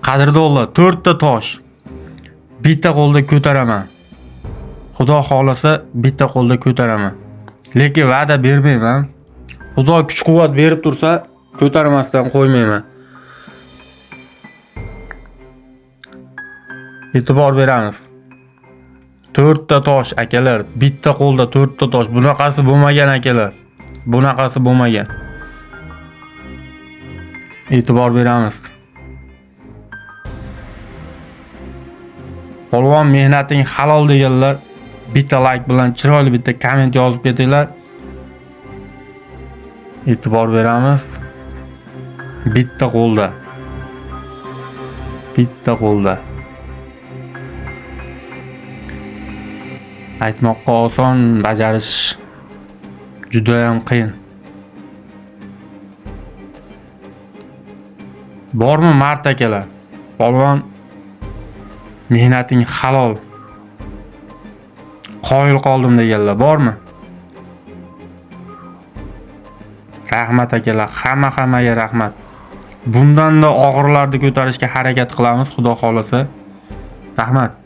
Qadrdonlar, 4 ta tosh. Bitta qo'lda ko'taraman. Xudo xolasa bitta qo'lda ko'taraman. Lekin va'da bermayman. Xudo kuch-quvvat berib tursa, ko'tarmasdan qo'ymayman. E'tibor beramiz. 4 ta tosh akalar, bitta qo'lda 4 ta tosh. Bunaqasi bo'lmagan akalar. Bunaqasi bo'lmagan. E'tibor beramiz. Polvon mehnating halol deganlar bitta like bilan chiroyli bitta komment yozib ketinglar. E'tibor beramiz. Bitta qo'lda. Bitta qo'lda. Aytmoqqa oson, bajarish juda ham qiyin. Bormi mard akalar? Polvon mehnating halol. Qoyil qoldim deganlar bormi? Rahmat akalar, hammaga rahmat. Bundan da og'irlarni ko'tarishga harakat qilamiz, xudo xolasa. Rahmat.